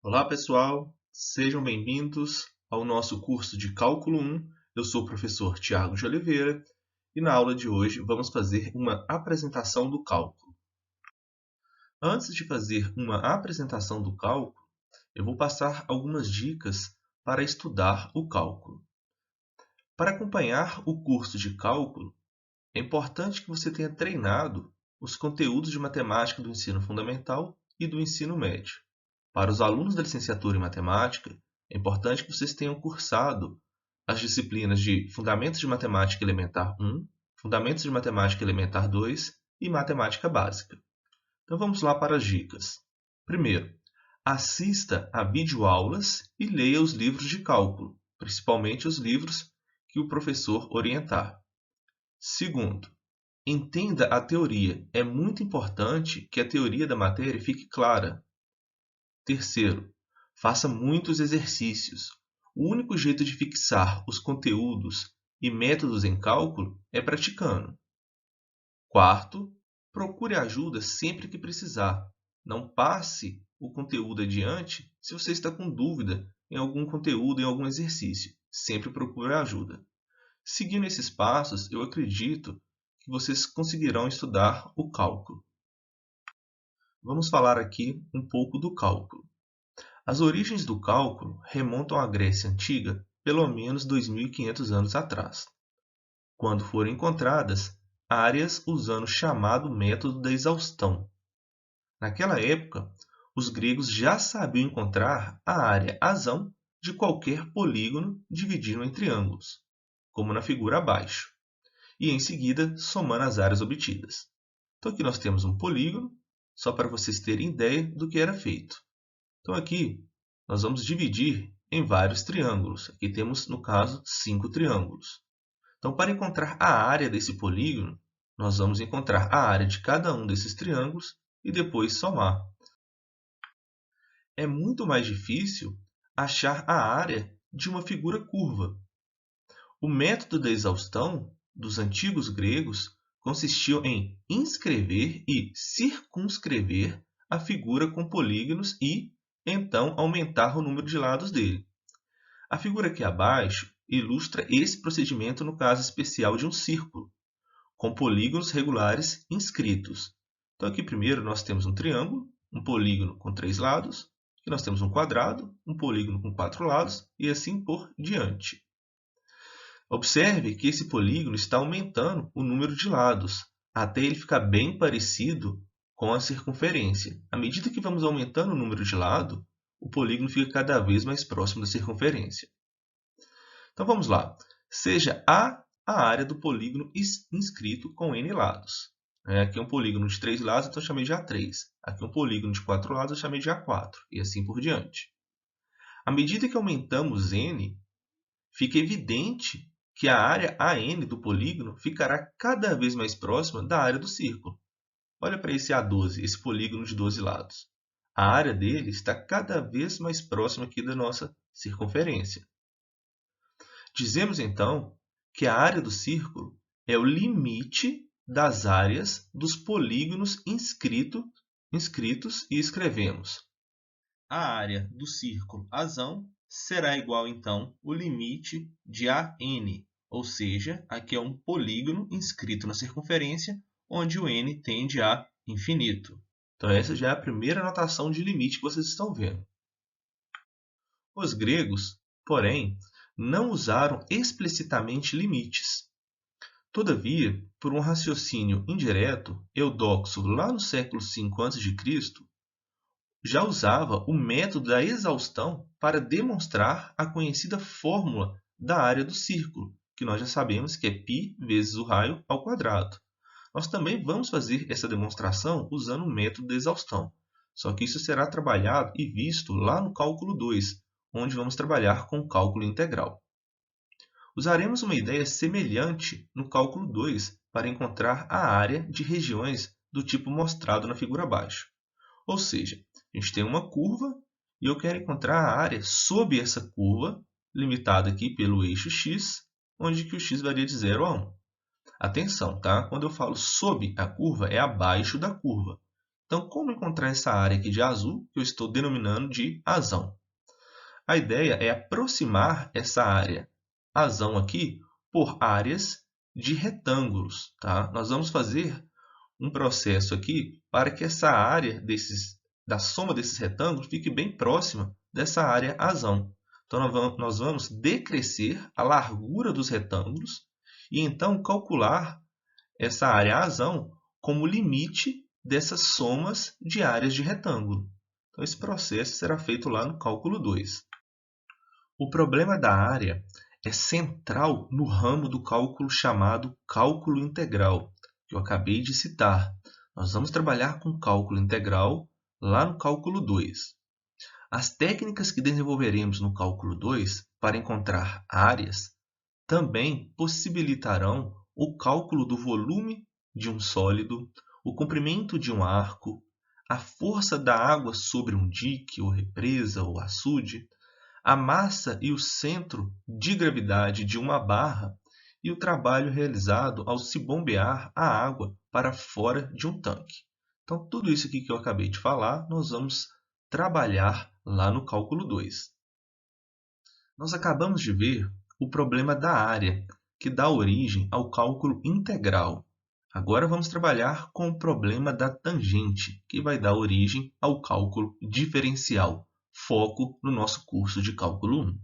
Olá, pessoal! Sejam bem-vindos ao nosso curso de Cálculo 1. Eu sou o professor Tiago de Oliveira e na aula de hoje vamos fazer uma apresentação do cálculo. Antes de fazer uma apresentação do cálculo, eu vou passar algumas dicas para estudar o cálculo. Para acompanhar o curso de cálculo, é importante que você tenha treinado os conteúdos de matemática do ensino fundamental e do ensino médio. Para os alunos da licenciatura em matemática, é importante que vocês tenham cursado as disciplinas de Fundamentos de Matemática Elementar 1, Fundamentos de Matemática Elementar 2 e Matemática Básica. Então vamos lá para as dicas. Primeiro, assista a videoaulas e leia os livros de cálculo, principalmente os livros que o professor orientar. Segundo, entenda a teoria. É muito importante que a teoria da matéria fique clara. Terceiro, faça muitos exercícios. O único jeito de fixar os conteúdos e métodos em cálculo é praticando. Quarto, procure ajuda sempre que precisar. Não passe o conteúdo adiante se você está com dúvida em algum conteúdo, em algum exercício. Sempre procure ajuda. Seguindo esses passos, eu acredito que vocês conseguirão estudar o cálculo. Vamos falar aqui um pouco do cálculo. As origens do cálculo remontam à Grécia Antiga pelo menos 2.500 anos atrás, quando foram encontradas áreas usando o chamado método da exaustão. Naquela época, os gregos já sabiam encontrar a área asão de qualquer polígono dividido em triângulos, como na figura abaixo, e em seguida somando as áreas obtidas. Então aqui nós temos um polígono, só para vocês terem ideia do que era feito. Então aqui nós vamos dividir em vários triângulos. Aqui temos, no caso, 5 triângulos. Então, para encontrar a área desse polígono, nós vamos encontrar a área de cada um desses triângulos e depois somar. É muito mais difícil achar a área de uma figura curva. O método da exaustão dos antigos gregos consistiu em inscrever e circunscrever a figura com polígonos e, então, aumentar o número de lados dele. A figura aqui abaixo ilustra esse procedimento no caso especial de um círculo, com polígonos regulares inscritos. Então, aqui primeiro nós temos um triângulo, um polígono com 3 lados, aqui nós temos um quadrado, um polígono com 4 lados e assim por diante. Observe que esse polígono está aumentando o número de lados, até ele ficar bem parecido com a circunferência. À medida que vamos aumentando o número de lados, o polígono fica cada vez mais próximo da circunferência. Então vamos lá. Seja A a área do polígono inscrito com N lados. Aqui é um polígono de 3 lados, então eu chamei de A3. Aqui é um polígono de 4 lados, eu chamei de A4, e assim por diante. À medida que aumentamos N, fica evidente que a área AN do polígono ficará cada vez mais próxima da área do círculo. Olha para esse A12, esse polígono de 12 lados. A área dele está cada vez mais próxima aqui da nossa circunferência. Dizemos, então, que a área do círculo é o limite das áreas dos polígonos inscritos e escrevemos. A área do círculo asão será igual, então, o limite de AN, ou seja, aqui é um polígono inscrito na circunferência, onde o n tende a infinito. Então, essa já é a primeira notação de limite que vocês estão vendo. Os gregos, porém, não usaram explicitamente limites. Todavia, por um raciocínio indireto, Eudoxo, lá no século V a.C., já usava o método da exaustão para demonstrar a conhecida fórmula da área do círculo, que nós já sabemos que é π vezes o raio ao quadrado. Nós também vamos fazer essa demonstração usando o método da exaustão, só que isso será trabalhado e visto lá no cálculo 2, onde vamos trabalhar com o cálculo integral. Usaremos uma ideia semelhante no cálculo 2 para encontrar a área de regiões do tipo mostrado na figura abaixo. Ou seja, a gente tem uma curva e eu quero encontrar a área sob essa curva, limitada aqui pelo eixo x, onde que o x varia de 0 a 1. Atenção, tá? Quando eu falo sob a curva, é abaixo da curva. Então, como encontrar essa área aqui de azul, que eu estou denominando de azão? A ideia é aproximar essa área azão aqui por áreas de retângulos, tá? Nós vamos fazer um processo aqui para que essa área da soma desses retângulos fique bem próxima dessa área azão. Então, nós vamos decrescer a largura dos retângulos e então calcular essa área azão como limite dessas somas de áreas de retângulo. Então, esse processo será feito lá no cálculo 2. O problema da área é central no ramo do cálculo chamado cálculo integral, que eu acabei de citar. Nós vamos trabalhar com cálculo integral lá no cálculo 2. As técnicas que desenvolveremos no cálculo 2 para encontrar áreas também possibilitarão o cálculo do volume de um sólido, o comprimento de um arco, a força da água sobre um dique ou represa ou açude, a massa e o centro de gravidade de uma barra e o trabalho realizado ao se bombear a água para fora de um tanque. Então, tudo isso aqui que eu acabei de falar, nós vamos trabalhar lá no cálculo 2. Nós acabamos de ver o problema da área, que dá origem ao cálculo integral. Agora vamos trabalhar com o problema da tangente, que vai dar origem ao cálculo diferencial. Foco no nosso curso de cálculo 1.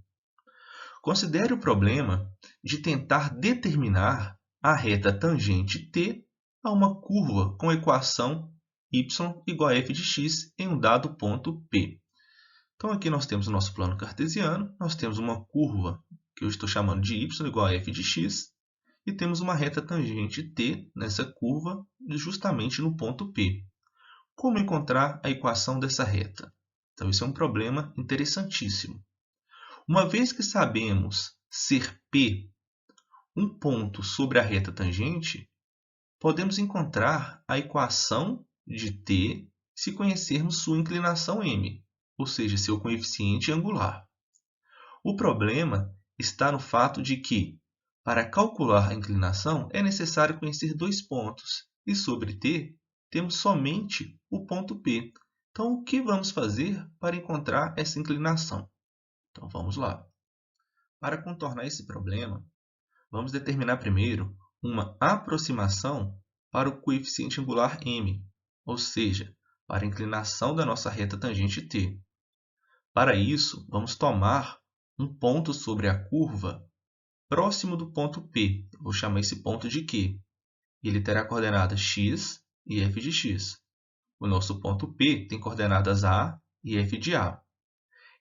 Considere o problema de tentar determinar a reta tangente t a uma curva com equação y igual a f de x em um dado ponto P. Então, aqui nós temos o nosso plano cartesiano, nós temos uma curva que eu estou chamando de y igual a f de x, e temos uma reta tangente t nessa curva justamente no ponto P. Como encontrar a equação dessa reta? Então, isso é um problema interessantíssimo. Uma vez que sabemos ser P um ponto sobre a reta tangente, podemos encontrar a equação de t se conhecermos sua inclinação m, ou seja, seu coeficiente angular. O problema está no fato de que, para calcular a inclinação, é necessário conhecer dois pontos, e sobre t temos somente o ponto P. Então, o que vamos fazer para encontrar essa inclinação? Então, vamos lá. Para contornar esse problema, vamos determinar primeiro uma aproximação para o coeficiente angular m, ou seja, para a inclinação da nossa reta tangente t. Para isso, vamos tomar um ponto sobre a curva próximo do ponto P. Vou chamar esse ponto de Q. Ele terá coordenadas x e f de x. O nosso ponto P tem coordenadas a e f de a.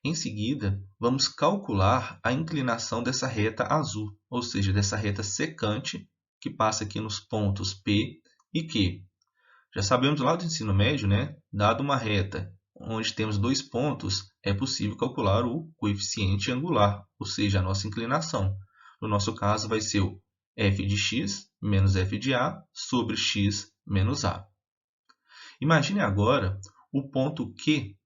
Em seguida, vamos calcular a inclinação dessa reta azul, ou seja, dessa reta secante que passa aqui nos pontos P e Q. Já sabemos lá do ensino médio, né? Dado uma reta onde temos dois pontos, é possível calcular o coeficiente angular, ou seja, a nossa inclinação. No nosso caso, vai ser o f de x menos f de a sobre x menos a. Imagine agora o ponto Q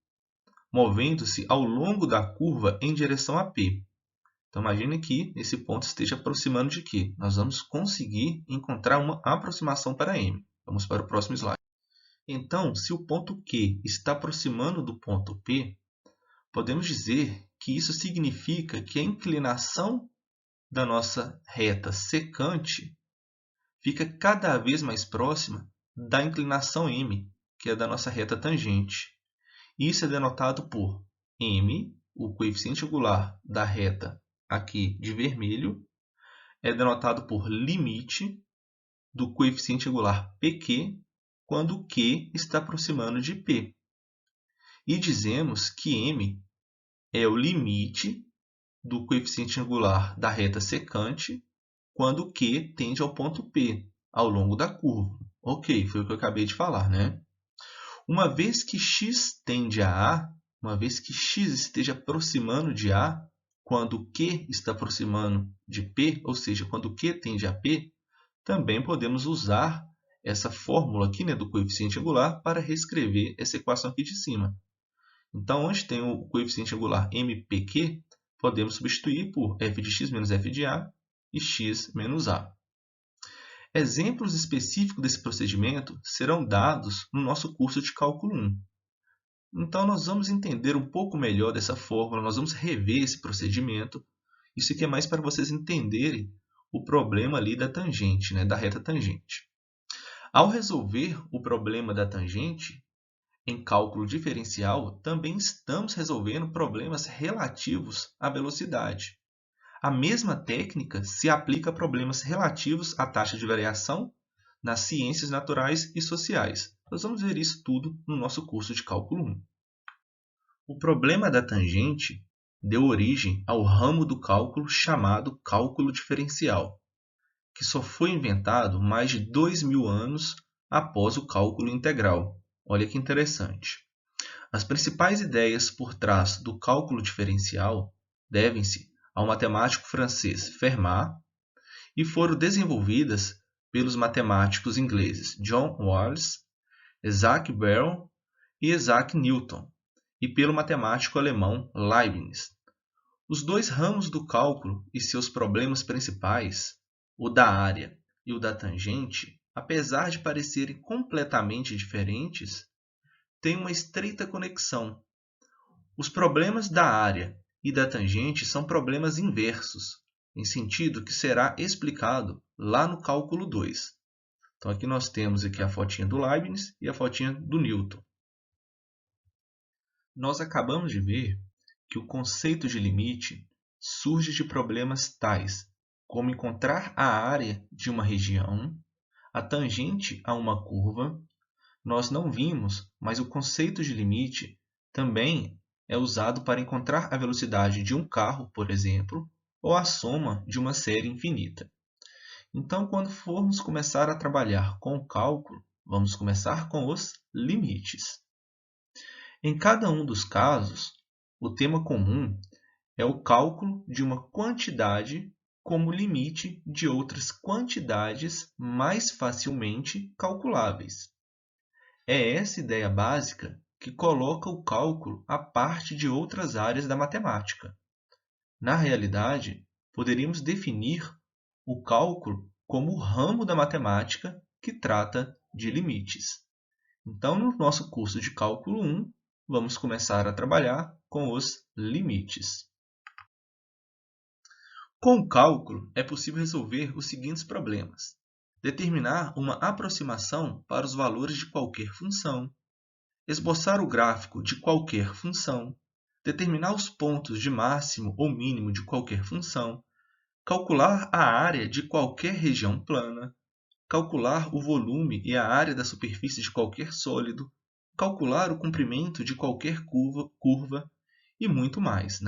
movendo-se ao longo da curva em direção a P. Então, imagine que esse ponto esteja aproximando de Q. Nós vamos conseguir encontrar uma aproximação para M. Vamos para o próximo slide. Então, se o ponto Q está aproximando do ponto P, podemos dizer que isso significa que a inclinação da nossa reta secante fica cada vez mais próxima da inclinação M, que é da nossa reta tangente. Isso é denotado por M, o coeficiente angular da reta aqui de vermelho, é denotado por limite do coeficiente angular PQ quando Q está aproximando de P. E dizemos que M é o limite do coeficiente angular da reta secante quando Q tende ao ponto P, ao longo da curva. Ok, foi o que eu acabei de falar, né? Uma vez que x tende a A, uma vez que x esteja aproximando de A, quando Q está aproximando de P, ou seja, quando Q tende a P, também podemos usar essa fórmula aqui, né, do coeficiente angular para reescrever essa equação aqui de cima. Então, onde tem o coeficiente angular MPQ, podemos substituir por f de x menos f de a e x menos a. Exemplos específicos desse procedimento serão dados no nosso curso de Cálculo 1. Então, nós vamos entender um pouco melhor dessa fórmula, nós vamos rever esse procedimento. Isso aqui é mais para vocês entenderem o problema ali da tangente, da reta tangente. Ao resolver o problema da tangente, em cálculo diferencial, também estamos resolvendo problemas relativos à velocidade. A mesma técnica se aplica a problemas relativos à taxa de variação nas ciências naturais e sociais. Nós vamos ver isso tudo no nosso curso de Cálculo 1. O problema da tangente deu origem ao ramo do cálculo chamado cálculo diferencial, que só foi inventado mais de 2.000 anos após o cálculo integral. Olha que interessante. As principais ideias por trás do cálculo diferencial devem-se ao matemático francês Fermat e foram desenvolvidas pelos matemáticos ingleses John Wallis, Isaac Barrow e Isaac Newton, e pelo matemático alemão Leibniz. Os dois ramos do cálculo e seus problemas principais, o da área e o da tangente, apesar de parecerem completamente diferentes, têm uma estreita conexão. Os problemas da área e da tangente são problemas inversos, em sentido que será explicado lá no cálculo 2. Então, aqui nós temos aqui a fotinha do Leibniz e a fotinha do Newton. Nós acabamos de ver que o conceito de limite surge de problemas tais como encontrar a área de uma região, a tangente a uma curva. Nós não vimos, mas o conceito de limite também é usado para encontrar a velocidade de um carro, por exemplo, ou a soma de uma série infinita. Então, quando formos começar a trabalhar com o cálculo, vamos começar com os limites. Em cada um dos casos, o tema comum é o cálculo de uma quantidade como limite de outras quantidades mais facilmente calculáveis. É essa ideia básica que coloca o cálculo à parte de outras áreas da matemática. Na realidade, poderíamos definir o cálculo como o ramo da matemática que trata de limites. Então, no nosso curso de Cálculo 1, vamos começar a trabalhar com os limites. Com o cálculo, é possível resolver os seguintes problemas: determinar uma aproximação para os valores de qualquer função, esboçar o gráfico de qualquer função, determinar os pontos de máximo ou mínimo de qualquer função, calcular a área de qualquer região plana, calcular o volume e a área da superfície de qualquer sólido, calcular o comprimento de qualquer curva e muito mais,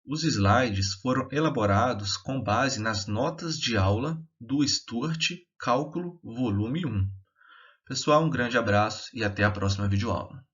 Os slides foram elaborados com base nas notas de aula do Stuart Cálculo Volume 1. Pessoal, um grande abraço e até a próxima videoaula.